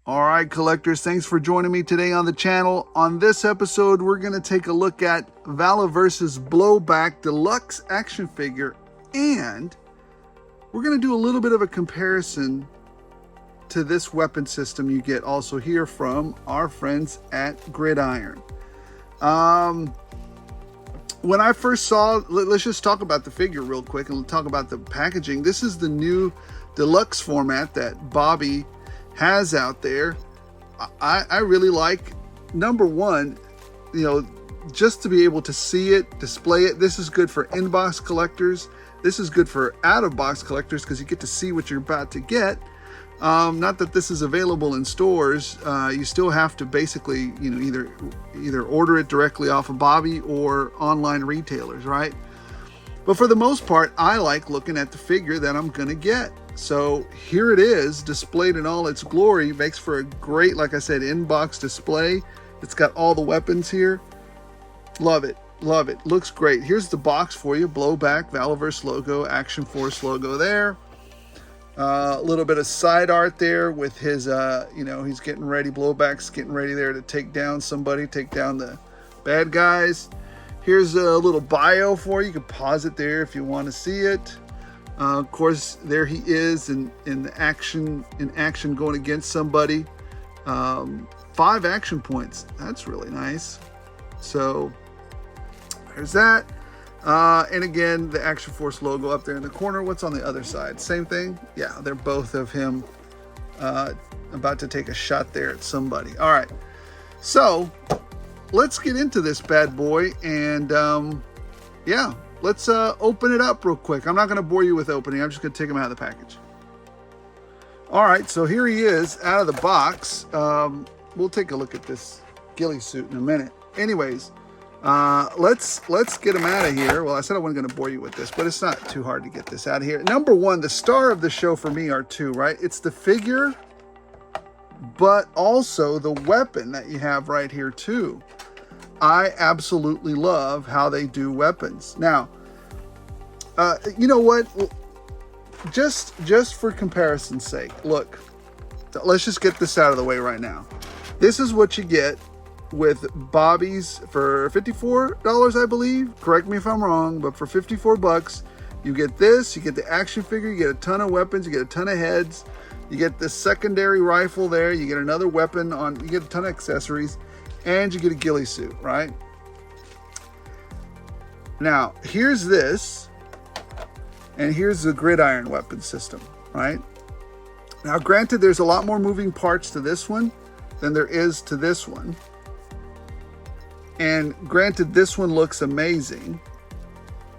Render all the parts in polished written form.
All right, collectors, thanks for joining me today on the channel. On this episode, we're going to take a look at Valaverse's Blowback Deluxe action figure, and we're going to do a little bit of a comparison to this weapon system you get also here from our friends at Gridiron. When I first saw, let's just talk about the figure real quick and talk about the packaging. This is the new deluxe format that Bobby has out there. I really like, number one, just to be able to see it, display it. This is good for in-box collectors. This is good for out-of-box collectors because you get to see what you're about to get. Not that this is available in stores. You still have to basically, either order it directly off of Bobby or online retailers, right? But for the most part, I like looking at the figure that I'm gonna get. So here it is, displayed in all its glory. Makes for a great, like I said, in-box display. It's got all the weapons here. Love it, love it. Looks great. Here's the box for you. Blowback, Valaverse logo, Action Force logo there. A little bit of side art there with his, he's getting ready, Blowback's getting ready there to take down somebody, take down the bad guys. Here's a little bio for you. You can pause it there if you want to see it. Of course, there he is in action going against somebody. 5 action points. That's really nice. So there's that. And again, the Action Force logo up there in the corner. What's on the other side? Same thing? Yeah, they're both of him about to take a shot there at somebody. All right. So let's get into this bad boy. And yeah, let's open it up real quick. I'm not going to bore you with opening. I'm just going to take him out of the package. All right. So here he is out of the box. We'll take a look at this ghillie suit in a minute. Anyways, let's get him out of here. Well, I said I wasn't going to bore you with this, but it's not too hard to get this out of here. Number one, the star of the show for me are two, right? It's the figure, but also the weapon that you have right here too. I absolutely love how they do weapons. Now, you know what? Just for comparison's sake, look, let's just get this out of the way right now. This is what you get with Bobby's for $54, I believe. Correct me if I'm wrong, but for 54 bucks, you get this, you get the action figure, you get a ton of weapons, you get a ton of heads, you get the secondary rifle there, you get another weapon you get a ton of accessories, and you get a ghillie suit, right? Now, here's this, and here's the Gridiron weapon system, right? Now, granted, there's a lot more moving parts to this one than there is to this one. And granted, this one looks amazing.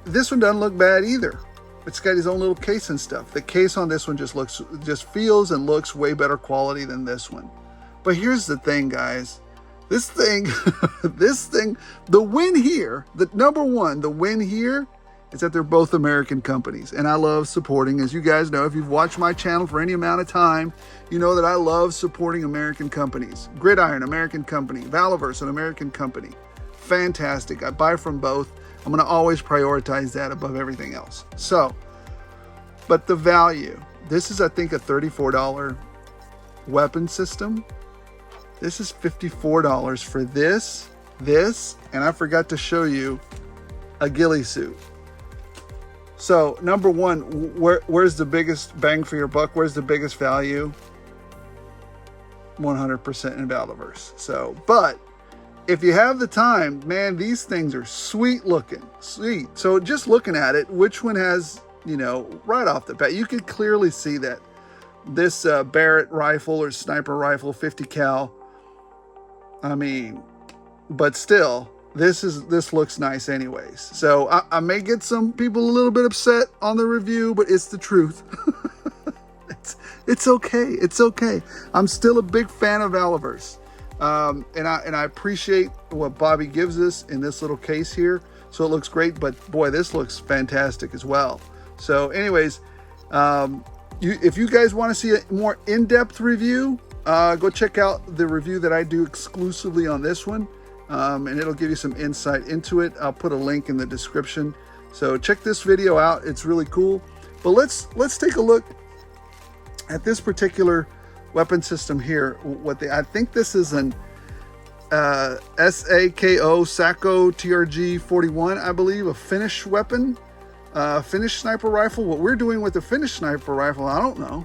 This one doesn't look bad either. It's got his own little case and stuff. The case on this one just feels and looks way better quality than this one. But here's the thing, guys. This thing, the win here, number one, the win here is that they're both American companies. And I love supporting, as you guys know, if you've watched my channel for any amount of time, you know that I love supporting American companies. Gridiron, American company. Valaverse, an American company. Fantastic. I buy from both. I'm going to always prioritize that above everything else. So, but the value, this is, I think, a $34 weapon system. This is $54 for this, and I forgot to show you a ghillie suit. So, number one, where's the biggest bang for your buck? Where's the biggest value? 100% in Valaverse. So, but if you have the time, man, these things are sweet looking, sweet. So just looking at it, which one has, right off the bat, you can clearly see that this Barrett rifle or sniper rifle, 50 cal. I mean, but still, this looks nice anyways. So I may get some people a little bit upset on the review, but it's the truth. It's okay. It's okay. I'm still a big fan of Valaverse. And I appreciate what Bobby gives us in this little case here. So it looks great, but boy, this looks fantastic as well. So anyways, if you guys want to see a more in-depth review, go check out the review that I do exclusively on this one. And it'll give you some insight into it. I'll put a link in the description. So check this video out. It's really cool. But let's take a look at this particular weapon system here. I think this is an SAKO TRG 41, I believe, a Finnish weapon, Finnish sniper rifle. What we're doing with the Finnish sniper rifle, I don't know.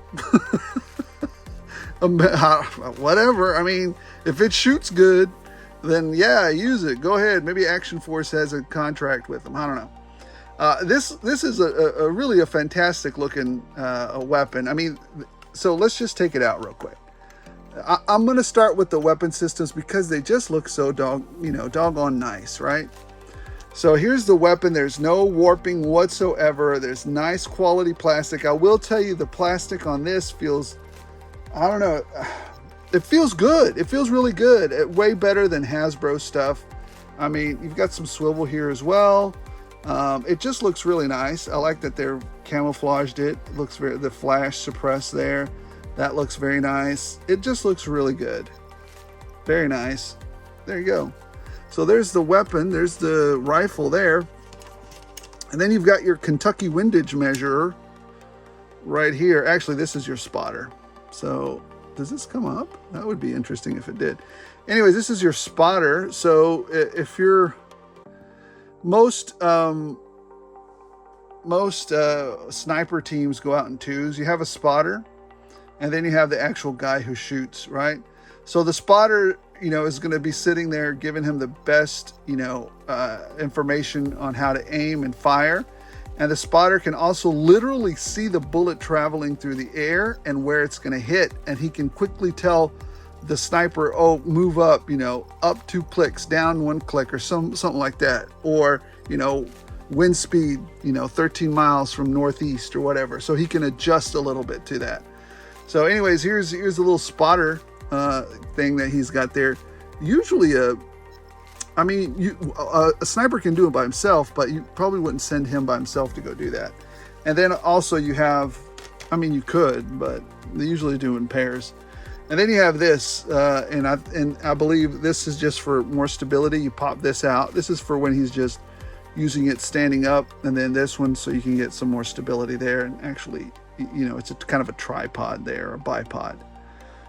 Whatever. I mean, if it shoots good, then yeah, use it. Go ahead. Maybe Action Force has a contract with them. I don't know. This is a really a fantastic looking weapon. I mean, so let's just take it out real quick. I'm going to start with the weapon systems because they just look so doggone nice, right? So here's the weapon. There's no warping whatsoever. There's nice quality plastic. I will tell you the plastic on this feels, I don't know, it feels good. It feels really good. Way better than Hasbro stuff. I mean, you've got some swivel here as well. It just looks really nice. I like that they're camouflaged it. It looks very, the flash suppressed there. That looks very nice. It just looks really good. Very nice. There you go. So there's the weapon. There's the rifle there. And then you've got your Kentucky windage measurer right here. Actually, this is your spotter. So does this come up? That would be interesting if it did. Anyways, this is your spotter. So if you're most sniper teams go out in twos. You have a spotter, and then you have the actual guy who shoots, right? So the spotter, is going to be sitting there giving him the best, information on how to aim and fire. And the spotter can also literally see the bullet traveling through the air and where it's going to hit. And he can quickly tell the sniper, oh, move up, up 2 clicks, down 1 click, or something like that. Or, wind speed, 13 miles from northeast or whatever. So he can adjust a little bit to that. So anyways, here's a little spotter thing that he's got there. Usually a sniper can do it by himself, but you probably wouldn't send him by himself to go do that. And then also you have, you could, but they usually do in pairs. And then you have this, and I believe this is just for more stability. You pop this out. This is for when he's just using it standing up, and then this one so you can get some more stability there. And actually, it's a kind of a tripod there, a bipod.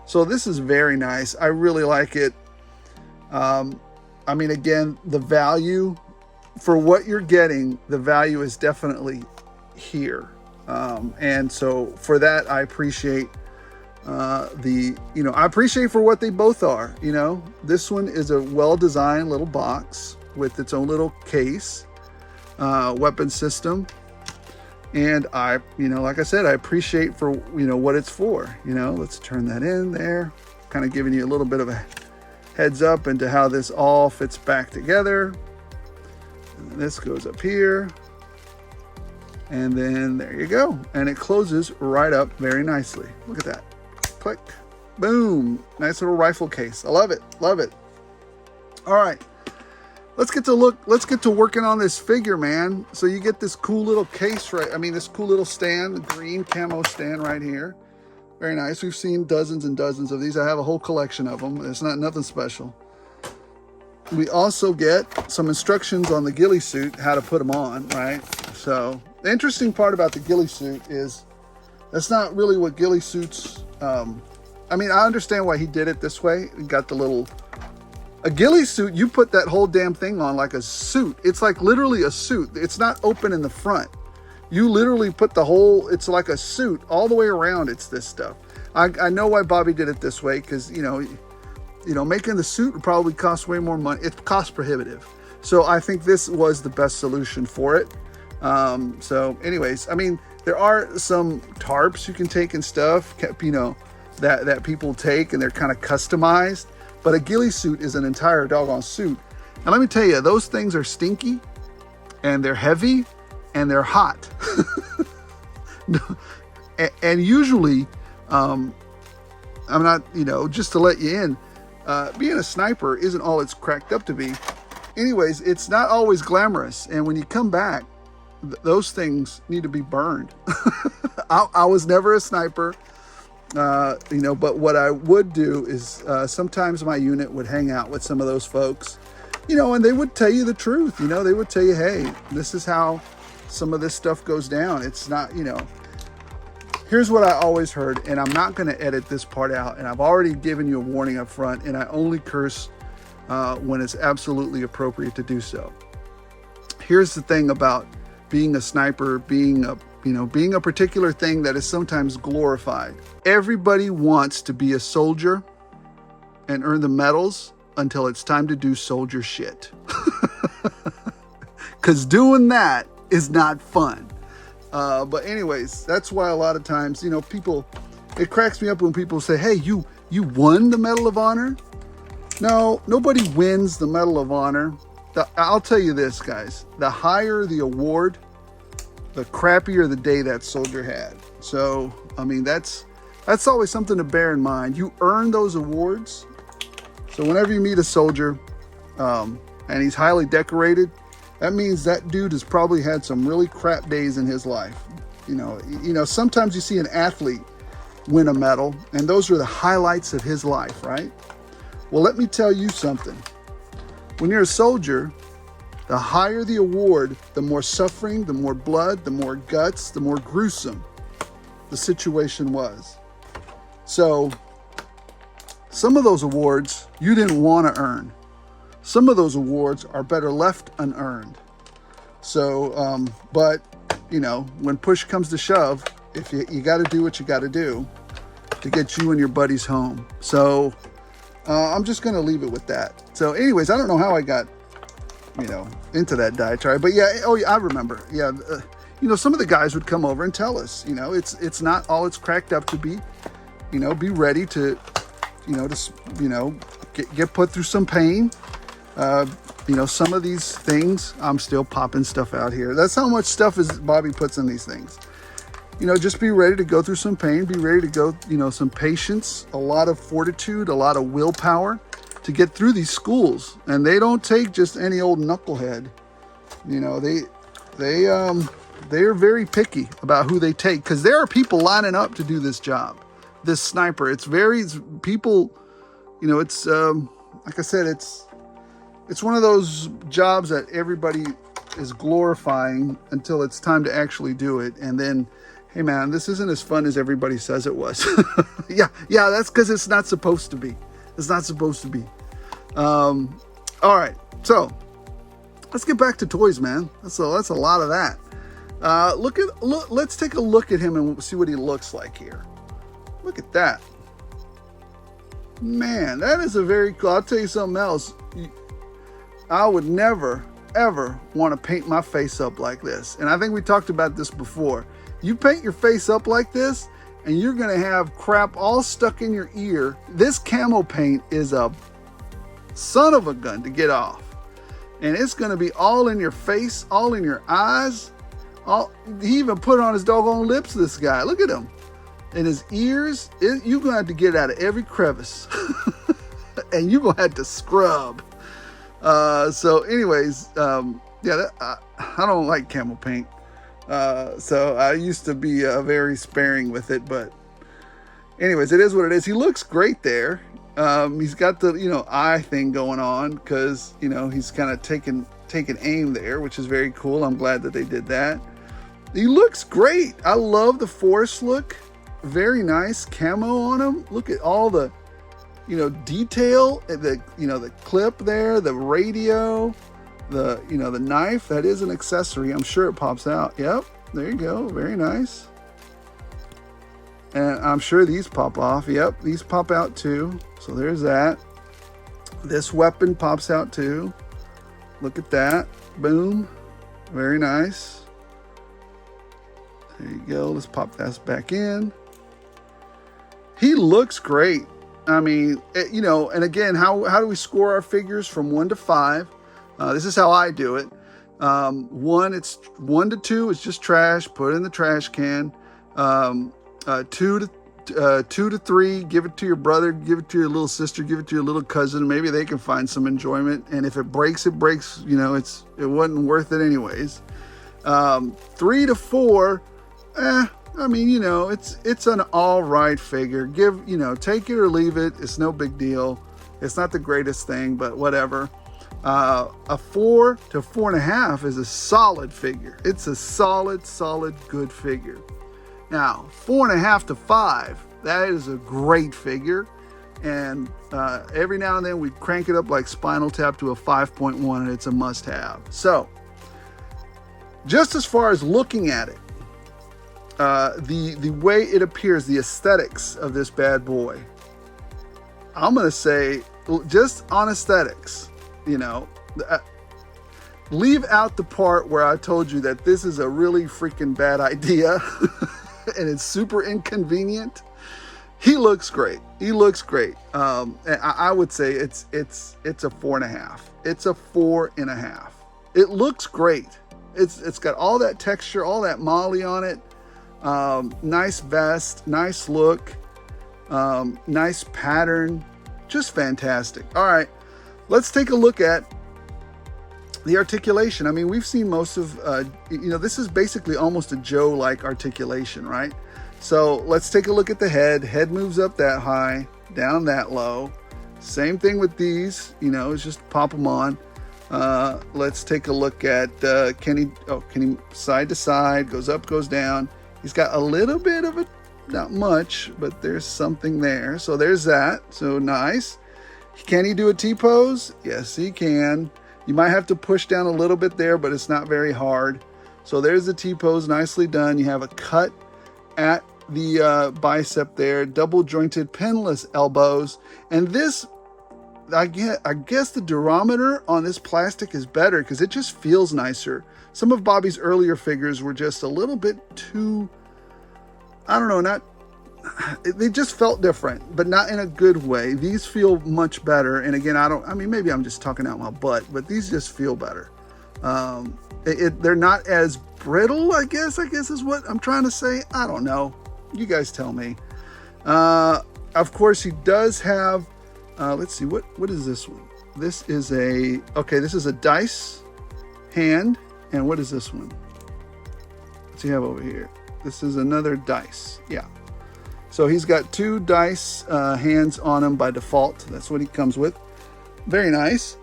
So this is very nice. I really like it. Again, the value for what you're getting, the value is definitely here. And so for that, I appreciate I appreciate for what they both are. This one is a well-designed little box with its own little case, weapon system. And I, like I said, I appreciate for, what it's for. Let's turn that in there, kind of giving you a little bit of a heads up into how this all fits back together. And this goes up here. And then there you go. And it closes right up very nicely. Look at that. Click. Boom. Nice little rifle case. I love it. Love it. All right. Let's get to working on this figure, man. So you get this cool little case, right? This cool little stand, the green camo stand right here. Very nice. We've seen dozens and dozens of these. I have a whole collection of them. It's nothing special. We also get some instructions on the ghillie suit, how to put them on, right? So the interesting part about the ghillie suit is that's not really what ghillie suits. I understand why he did it this way. He got the little. A ghillie suit, you put that whole damn thing on like a suit. It's like literally a suit. It's not open in the front. You literally put the whole, it's like a suit all the way around. It's this stuff. I know why Bobby did it this way because, making the suit would probably cost way more money. It's cost prohibitive. So I think this was the best solution for it. So anyways, there are some tarps you can take and stuff, that people take and they're kind of customized. But a ghillie suit is an entire doggone suit. And let me tell you, those things are stinky and they're heavy and they're hot. And usually, I'm not, just to let you in, being a sniper isn't all it's cracked up to be. Anyways, it's not always glamorous. And when you come back, those things need to be burned. I was never a sniper. But what I would do is sometimes my unit would hang out with some of those folks, and they would tell you the truth. They would tell you, hey, this is how some of this stuff goes down. It's not, Here's what I always heard, and I'm not going to edit this part out, and I've already given you a warning up front, and I only curse when it's absolutely appropriate to do so. Here's the thing about being a sniper, being a particular thing that is sometimes glorified. Everybody wants to be a soldier and earn the medals until it's time to do soldier shit. Because doing that is not fun. But anyways, that's why a lot of times, people, it cracks me up when people say, hey, you won the Medal of Honor? No, nobody wins the Medal of Honor. I'll tell you this, guys, the higher the award, the crappier the day that soldier had. So, I mean, that's always something to bear in mind. You earn those awards. So whenever you meet a soldier and he's highly decorated, that means that dude has probably had some really crap days in his life. Sometimes you see an athlete win a medal, and those are the highlights of his life, right? Well, let me tell you something. When you're a soldier, the higher the award, the more suffering, the more blood, the more guts, the more gruesome the situation was. So some of those awards you didn't want to earn. Some of those awards are better left unearned. So, but when push comes to shove, if you got to do what you got to do to get you and your buddies home. So I'm just going to leave it with that. So anyways, I don't know how I got, into that diatribe, but yeah, I remember. Yeah. Some of the guys would come over and tell us, it's not all it's cracked up to be. Be ready to, get put through some pain. Some of these things, I'm still popping stuff out here. That's how much stuff is Bobby puts in these things. Just be ready to go through some pain, be ready to go, some patience, a lot of fortitude, a lot of willpower to get through these schools. And they don't take just any old knucklehead. They are very picky about who they take, because there are people lining up to do this job, this sniper. It's people, it's, like I said, it's one of those jobs that everybody is glorifying until it's time to actually do it. And then, hey man, this isn't as fun as everybody says it was. yeah, that's because it's not supposed to be. It's not supposed to be. All right, so let's get back to toys, man. That's a lot of that. Let's take a look at him and see what he looks like here. Look at that. Man, that is a very cool. I'll tell you something else. I would never, ever want to paint my face up like this. And I think we talked about this before. You paint your face up like this, and you're going to have crap all stuck in your ear. This camo paint is a son of a gun to get off. And it's going to be all in your face, all in your eyes. He even put on his doggone lips, this guy. Look at him. And his ears, you're going to have to get out of every crevice. And you're going to have to scrub. So anyways, I don't like camo paint. So I used to be very sparing with it, but anyways, it is what it is. He looks great there. He's got the, eye thing going on, because, he's kind of taking aim there, which is very cool. I'm glad that they did that. He looks great. I love the forest look. Very nice camo on him. Look at all the, detail, the clip there, the radio, the knife. That is an accessory. I'm sure it pops out. Yep, there you go. Very nice. And I'm sure these pop off. Yep, these pop out too. So there's that. This weapon pops out too. Look at that. Boom. Very nice. There you go. Let's pop that back in. He looks great. I mean, and again, how do we score our figures from 1 to 5? This is how I do it. 1 to 2 is just trash. Put it in the trash can. 2 to 3, give it to your brother, give it to your little sister, give it to your little cousin. Maybe they can find some enjoyment. And if it breaks, it breaks. It wasn't worth it anyways. 3 to 4, I mean, it's an all right figure. Take it or leave it. It's no big deal. It's not the greatest thing, but whatever. A 4 to 4.5 is a solid figure. It's a solid, good figure. Now, 4.5 to 5, that is a great figure. And every now and then we crank it up like Spinal Tap to a 5.1, and it's a must-have. So, just as far as looking at it, the way it appears, the aesthetics of this bad boy, I'm going to say, just on aesthetics, you know, leave out the part where I told you that this is a really freaking bad idea and it's super inconvenient. He looks great. He looks great. And I would say it's a 4.5. It's a 4.5. It looks great. It's got all that texture, all that molly on it. Nice vest, nice look, nice pattern, just fantastic. All right, let's take a look at the articulation. I mean, we've seen most of, you know, this is basically almost a Joe-like articulation, right? So let's take a look at the head. Head moves up that high, down that low. Same thing with these, you know, it's just pop them on. Let's take a look at, can he side to side, goes up, goes down. He's got a little bit of a, not much, but there's something there. So there's that, so nice. Can he do a T-pose? Yes, he can. You might have to push down a little bit there, but it's not very hard. So there's the T-pose, nicely done. You have a cut at the bicep there, double jointed pinless elbows. And this, I guess the durometer on this plastic is better because it just feels nicer. Some of Bobby's earlier figures were just a little bit too, I don't know, they just felt different, but not in a good way. These feel much better. And again, I mean, maybe I'm just talking out my butt, but these just feel better. They're not as brittle, I guess is what I'm trying to say. I don't know. You guys tell me. Of course, he does have, let's see, what is this one? This is a dice hand. And what is this one? What's he have over here? This is another dice. Yeah. So he's got 2 dice hands on him by default. That's what he comes with. Very nice.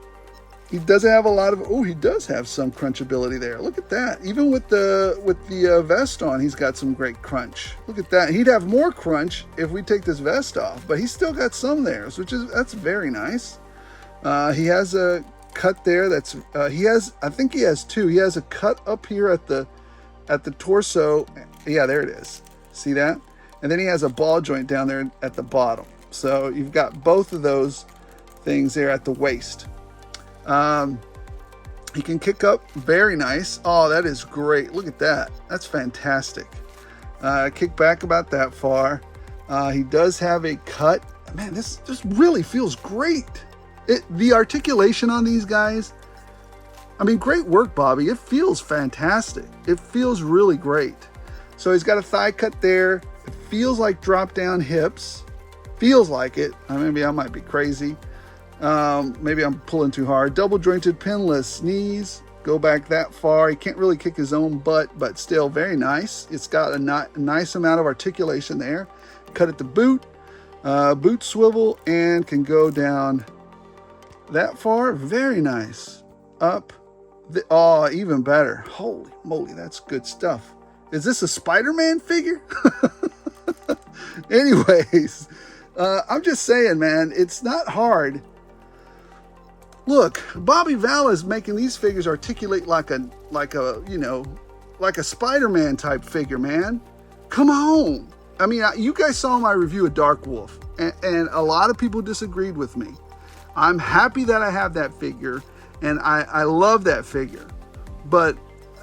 He doesn't have a lot of, he does have some crunchability there. Look at that. Even with the vest on, he's got some great crunch. Look at that. He'd have more crunch if we take this vest off, but he's still got some there, that's very nice. He has a cut there. I think he has 2. He has a cut up here at the torso. Yeah, there it is. See that? And then he has a ball joint down there at the bottom. So you've got both of those things there at the waist. He can kick up, very nice. Oh, that is great. Look at that. That's fantastic. Kick back about that far. He does have a cut. Man, this just really feels great. The articulation on these guys, I mean, great work, Bobby. It feels fantastic. It feels really great. So he's got a thigh cut there. It feels like drop down hips. Feels like it. Maybe I might be crazy. Maybe I'm pulling too hard. Double jointed pinless knees. Go back that far. He can't really kick his own butt, but still very nice. It's got a nice amount of articulation there. Cut at the boot. Boot swivel and can go down that far. Very nice. Up. Even better. Holy moly, that's good stuff. Is this a Spider-Man figure? Anyways, I'm just saying, man, it's not hard. Look, Bobby Vala is making these figures articulate like a Spider-Man type figure, man. Come on. I mean, you guys saw my review of Dark Wolf, and a lot of people disagreed with me. I'm happy that I have that figure, and I love that figure. But,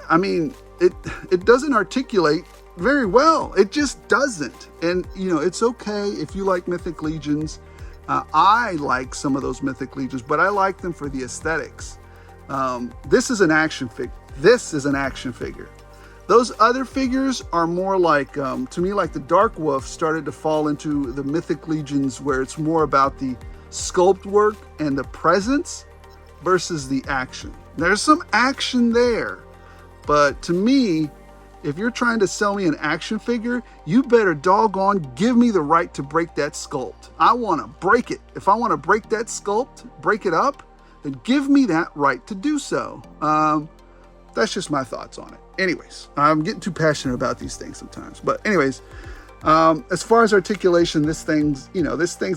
I mean, it doesn't articulate very well. It just doesn't. And, it's okay if you like Mythic Legions. I like some of those Mythic Legions, but I like them for the aesthetics. This is an action figure. Those other figures are more like, to me, like the Dark Wolf started to fall into the Mythic Legions where it's more about the sculpt work and the presence versus the action. There's some action there, but to me, if you're trying to sell me an action figure, you better doggone give me the right to break that sculpt. I want to break it. If I want to break that sculpt, break it up, then give me that right to do so. That's just my thoughts on it. anyways, I'm getting too passionate about these things sometimes. But anyways, as far as articulation, this thing's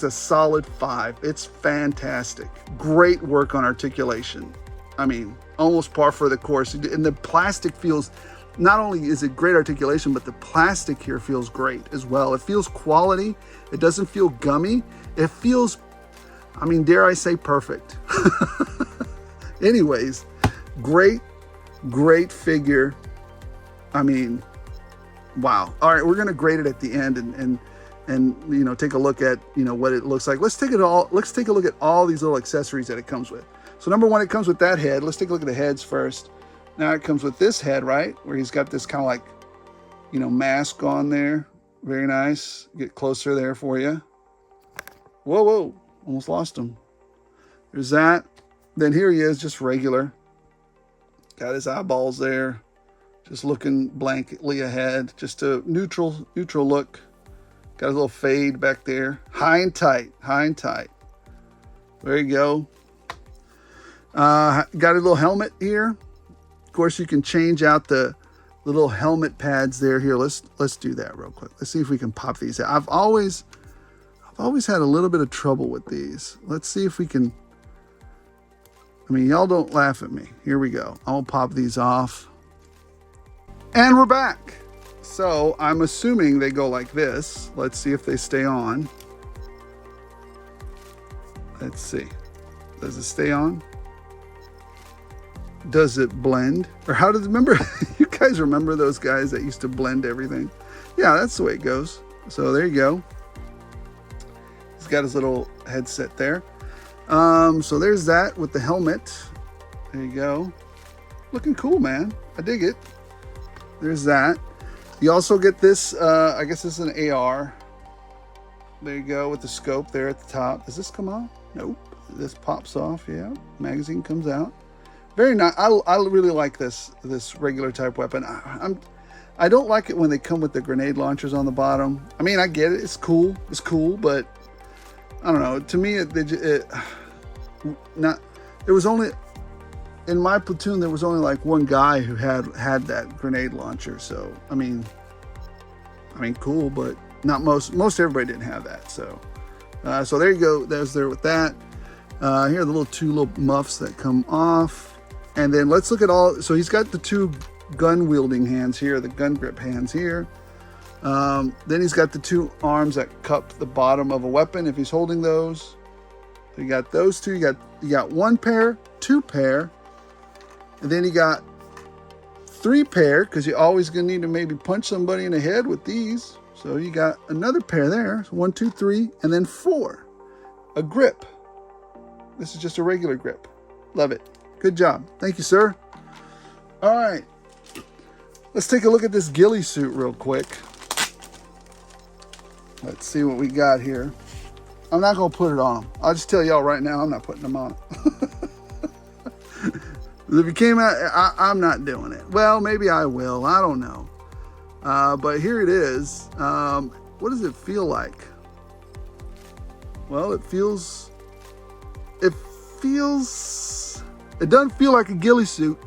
a solid 5. It's fantastic. Great work on articulation. I mean, almost par for the course. And the plastic feels, not only is it great articulation, but the plastic here feels great as well. It feels quality. It doesn't feel gummy. It feels, I mean, dare I say, perfect. Anyways, great figure. I mean, wow. All right, we're gonna grade it at the end and you know, take a look at, you know, what it looks like. Let's take a look at all these little accessories that it comes with. So number one, it comes with that head. Let's take a look at the heads first. Now it comes with this head, right, where he's got this kind of like, you know, mask on there. Very nice. Get closer there for you. Whoa, almost lost him. There's that. Then here he is, just regular. Got his eyeballs there, just looking blankly ahead. Just a neutral look. Got a little fade back there. High and tight. There you go. Got a little helmet here. Of course, you can change out the little helmet pads there. Here, let's do that real quick. Let's see if we can pop these out. I've always had a little bit of trouble with these. Let's see if we can. I mean, y'all don't laugh at me. Here we go. I'll pop these off. And we're back. So I'm assuming they go like this. Let's see if they stay on. Let's see. Does it stay on? Does it blend? Or how does it, remember, you guys remember those guys that used to blend everything? Yeah, that's the way it goes. So there you go. He's got his little headset there. So there's that with the helmet. There you go. Looking cool, man. I dig it. There's that. You also get this, I guess this is an AR. There you go with the scope there at the top. Does this come off? Nope. This pops off, yeah. Magazine comes out. Very nice. I really like this regular type weapon. I don't like it when they come with the grenade launchers on the bottom. I mean, I get it. It's cool, but I don't know. To me, it was only, in my platoon, there was only like one guy who had that grenade launcher. So, I mean, cool, but not most everybody didn't have that. So there you go. There's there with that. Here are the two little muffs that come off. And then let's look at all, so he's got the 2 gun wielding hands here, the gun grip hands here. Then he's got the 2 arms that cup the bottom of a weapon if he's holding those. So you got those 2, you got 1 pair, 2 pair, and then you got 3 pair, because you're always gonna need to maybe punch somebody in the head with these. So you got another pair there, so 1, 2, 3, and then 4. A grip. This is just a regular grip. Love it. Good job. Thank you, sir. All right. Let's take a look at this ghillie suit real quick. Let's see what we got here. I'm not going to put it on him. I'll just tell y'all right now, I'm not putting them on. If it came out, I'm not doing it. Well, maybe I will. I don't know. But here it is. What does it feel like? Well, it doesn't feel like a ghillie suit.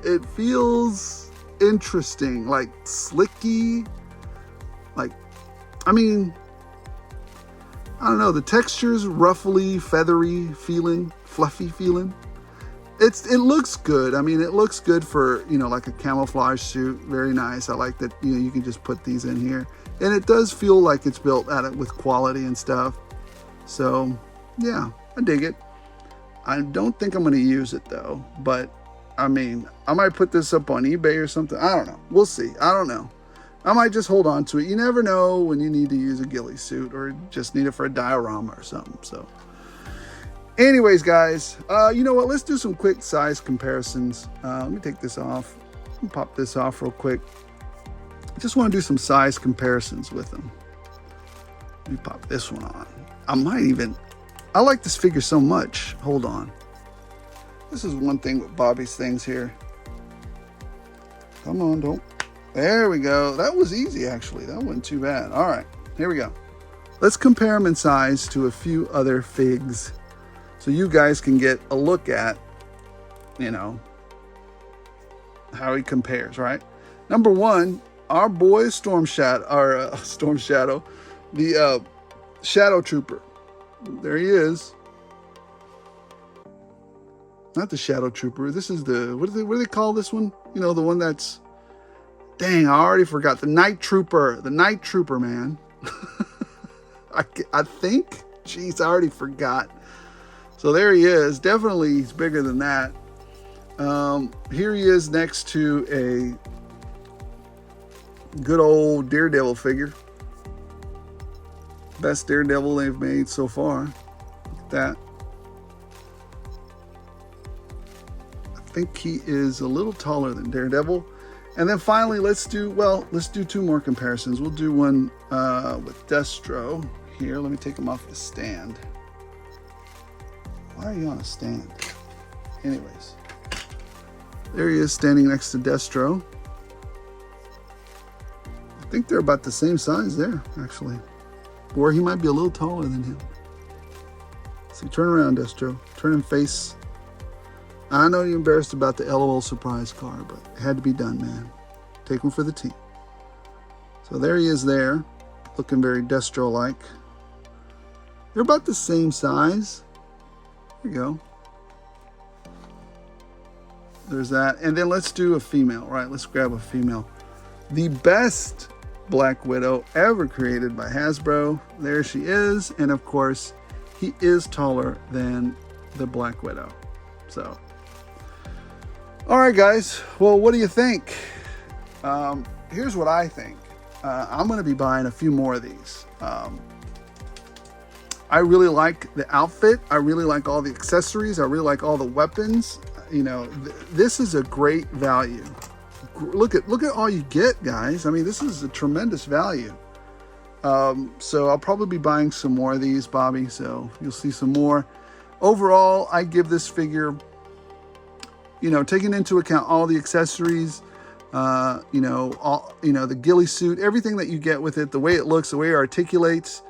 It feels interesting, like slicky, like, I mean, I don't know, the texture's ruffly, feathery feeling, fluffy feeling. It looks good. I mean, it looks good for, you know, like a camouflage suit. Very nice. I like that, you know, you can just put these in here. And it does feel like it's built at it with quality and stuff. So, yeah, I dig it. I don't think I'm going to use it, though. But, I mean, I might put this up on eBay or something. I don't know. We'll see. I don't know. I might just hold on to it. You never know when you need to use a ghillie suit or just need it for a diorama or something. So, anyways, guys, you know what? Let's do some quick size comparisons. Let me take this off. Let me pop this off real quick. I just want to do some size comparisons with them. Let me pop this one on. I like this figure so much. Hold on. This is one thing with Bobby's things here. Come on, don't. There we go. That was easy, actually. That wasn't too bad. All right, here we go. Let's compare them in size to a few other figs so you guys can get a look at, you know, how he compares, right? Number one, our boy Storm Shadow, the Shadow Trooper. There he is. Not the Shadow Trooper. This is the, what do they call this one? You know, the one that's, dang, I already forgot. The Night Trooper. The Night Trooper, man. I think. Jeez, I already forgot. So there he is. Definitely he's bigger than that. Here he is next to a good old Daredevil figure. Best Daredevil they've made so far. Look at that. I think he is a little taller than Daredevil. And then finally, let's do two more comparisons. We'll do one with Destro. Here, let me take him off the stand. Why are you on a stand? Anyways, there he is standing next to Destro. I think they're about the same size there, actually. Or he might be a little taller than him. So turn around, Destro. Turn him face. I know you're embarrassed about the LOL surprise car, but it had to be done, man. Take him for the team. So there he is there, looking very Destro-like. They're about the same size. There you go. There's that. And then let's do a female, right? Let's grab a female. The best Black Widow ever created by Hasbro. There she is. And of course, he is taller than the Black Widow. So, all right, guys. Well, what do you think? Here's what I think. I'm going to be buying a few more of these. I really like the outfit. I really like all the accessories. I really like all the weapons. You know, this is a great value. Look at all you get, guys. I mean, this is a tremendous value. So I'll probably be buying some more of these, Bobby. So you'll see some more. Overall, I give this figure, you know, taking into account all the accessories, the ghillie suit, everything that you get with it, the way it looks, the way it articulates.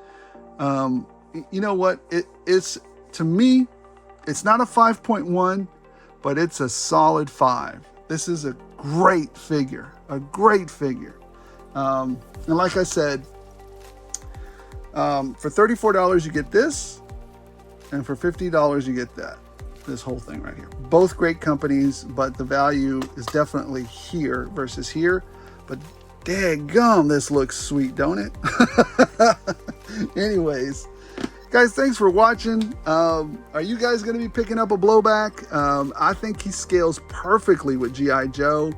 You know what? It's, to me, it's not a 5.1, but it's a solid 5. This is a great figure, And like I said, for $34 you get this, and for $50 you get that. This whole thing right here. Both great companies, but the value is definitely here versus here. But daggum, this looks sweet, don't it? Anyways, guys, thanks for watching. Are you guys going to be picking up a blowback? I think he scales perfectly with G.I. Joe.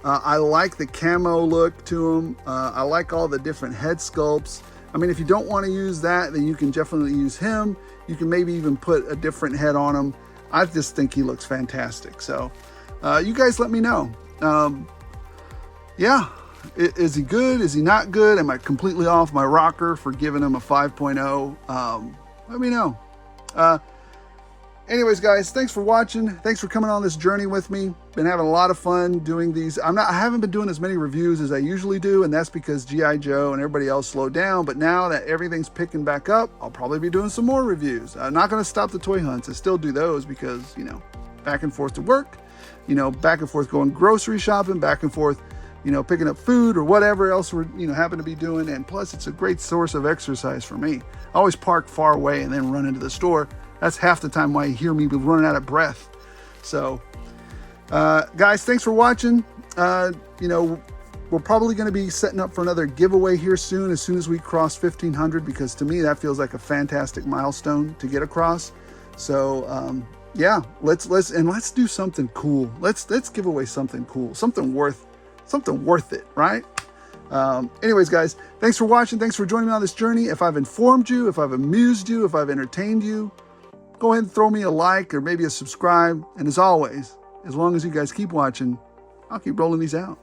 I like the camo look to him. I like all the different head sculpts. I mean, if you don't want to use that, then you can definitely use him. You can maybe even put a different head on him. I just think he looks fantastic. So you guys let me know. Yeah, is he good? Is he not good? Am I completely off my rocker for giving him a 5.0? Let me know. Anyways, guys, thanks for watching. Thanks for coming on this journey with me. Been having a lot of fun doing these. I haven't been doing as many reviews as I usually do, and that's because G.I. Joe and everybody else slowed down. But now that everything's picking back up, I'll probably be doing some more reviews. I'm not going to stop the toy hunts. I still do those because, you know, back and forth to work, you know, back and forth going grocery shopping, back and forth, you know, picking up food or whatever else we're, you know, happen to be doing. And plus, it's a great source of exercise for me. I always park far away and then run into the store. That's half the time why you hear me running out of breath. So, guys, thanks for watching. You know, we're probably going to be setting up for another giveaway here soon as we cross 1,500, because to me, that feels like a fantastic milestone to get across. So, yeah, let's do something cool. Let's give away something cool, something worth it, right? Anyways, guys, thanks for watching. Thanks for joining me on this journey. If I've informed you, if I've amused you, if I've entertained you, go ahead and throw me a like or maybe a subscribe. And as always, as long as you guys keep watching, I'll keep rolling these out.